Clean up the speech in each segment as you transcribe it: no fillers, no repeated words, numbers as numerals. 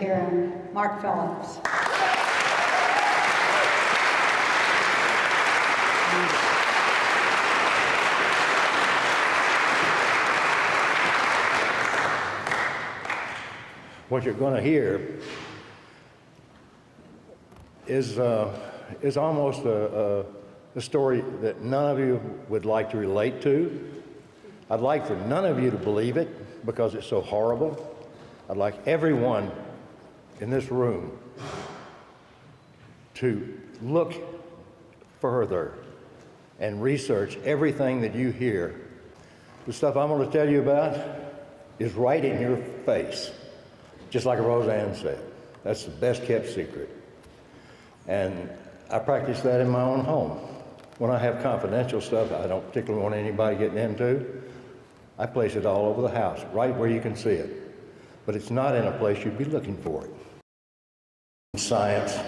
hearing Mark Phillips. What you're going to hear is almost a story that none of you would like to relate to. I'd like for none of you to believe it because it's so horrible. I'd like everyone in this room to look further and research everything that you hear. The stuff I'm going to tell you about is right in your face, just like Roseanne said. That's the best kept secret. And I practice that in my own home. When I have confidential stuff I don't particularly want anybody getting into, I place it all over the house, right where you can see it. But it's not in a place you'd be looking for it. Science,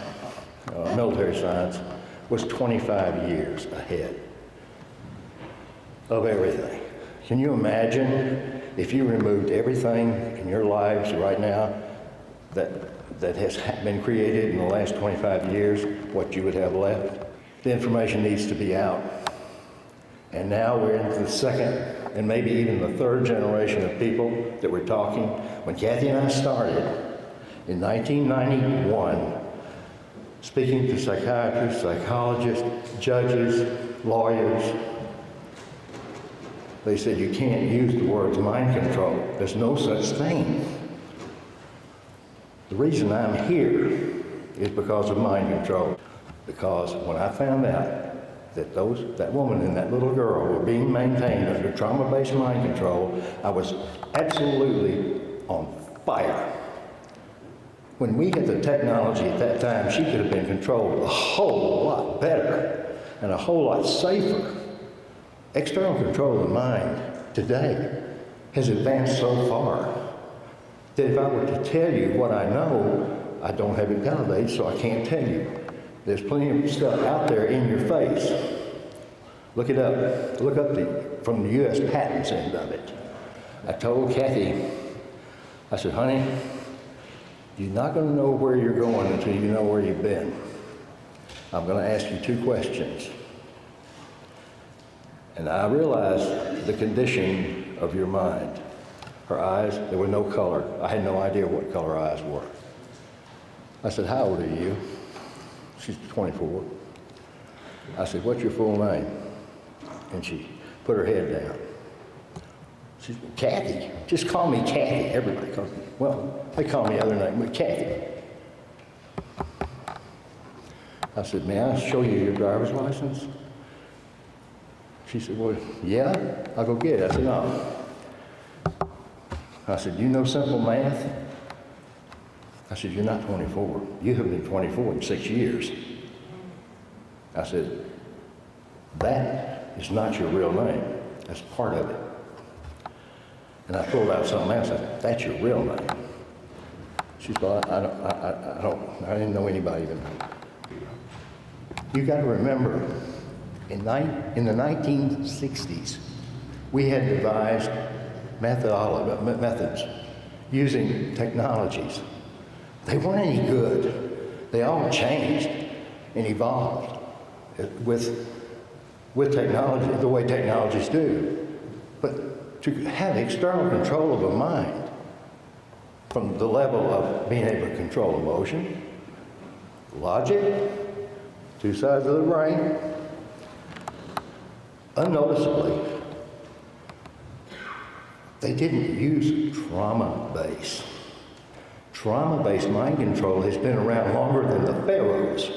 military science, was 25 years ahead of everything. Can you imagine if you removed everything in your lives right now that has been created in the last 25 years, what you would have left? The information needs to be out. And now we're into the second and maybe even the third generation of people that we're talking. When Kathy and I started in 1991, speaking to psychiatrists, psychologists, judges, lawyers, they said you can't use the words mind control. There's no such thing. The reason I'm here is because of mind control. Because when I found out that that woman and that little girl were being maintained under trauma-based mind control, I was absolutely on fire. When we had the technology at that time, she could have been controlled a whole lot better and a whole lot safer. External control of the mind today has advanced so far that if I were to tell you what I know, I don't have it validated, so I can't tell you. There's plenty of stuff out there in your face. Look it up. Look up from the U.S. patents end of it. I told Kathy, I said, honey, you're not going to know where you're going until you know where you've been. I'm going to ask you 2 questions. And I realized the condition of your mind. Her eyes, there was no color. I had no idea what color her eyes were. I said, how old are you? She's 24. I said, what's your full name? And she put her head down. She said, Kathy. Just call me Kathy. Everybody calls me. Well, they call me other name, but Kathy. I said, may I show you your driver's license? She said, well, yeah, I'll go get it. I said, no. I said, you know simple math? I said, you're not 24. You have been 24 in 6 years. I said, that is not your real name. That's part of it. And I pulled out something else. I said, that's your real name. She said, well, I didn't know anybody even. You got to remember, in the 1960s, we had devised methods using technologies. They weren't any good. They all changed and evolved with technology, the way technologies do. But to have external control of a mind from the level of being able to control emotion, logic, 2 sides of the brain, unnoticeably, they didn't use trauma-based. Trauma-based mind control has been around longer than the pharaohs.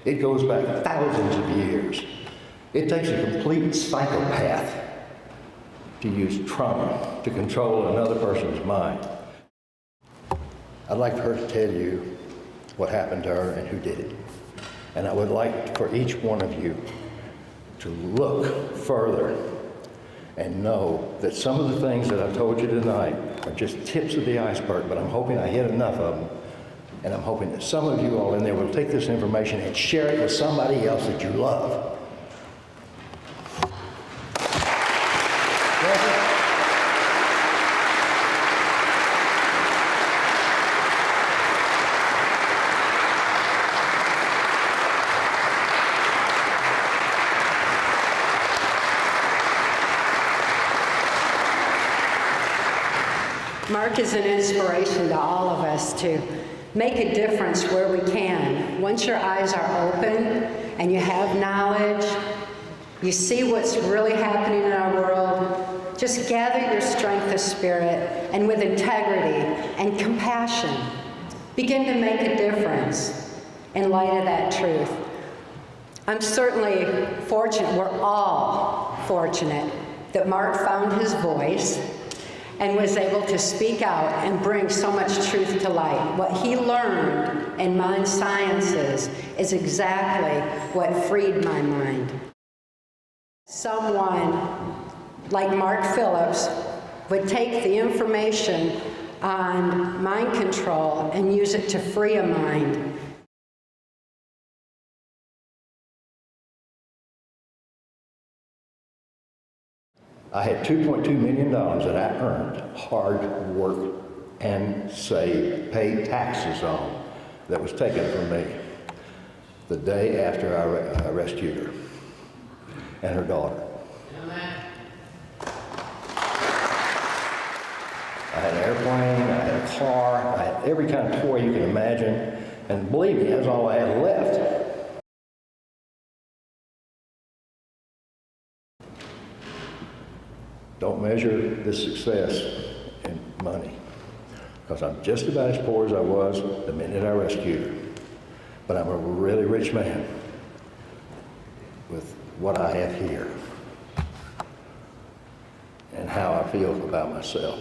It goes back thousands of years. It takes a complete psychopath to use trauma to control another person's mind. I'd like for her to tell you what happened to her and who did it. And I would like for each one of you to look further and know that some of the things that I've told you tonight are just tips of the iceberg, but I'm hoping I hit enough of them. And I'm hoping that some of you all in there will take this information and share it with somebody else that you love. Mark is an inspiration to all of us to make a difference where we can. Once your eyes are open and you have knowledge, you see what's really happening in our world, just gather your strength of spirit and with integrity and compassion, begin to make a difference in light of that truth. I'm certainly fortunate, we're all fortunate, that Mark found his voice and was able to speak out and bring so much truth to light. What he learned in mind sciences is exactly what freed my mind. Someone like Mark Phillips would take the information on mind control and use it to free a mind. I had $2.2 million that I earned, hard work and saved, paid taxes on, that was taken from me the day after I rescued her and her daughter. I had an airplane, I had a car, I had every kind of toy you can imagine, and believe me, that's all I had left. Don't measure this success in money, because I'm just about as poor as I was the minute I rescued her. But I'm a really rich man with what I have here and how I feel about myself.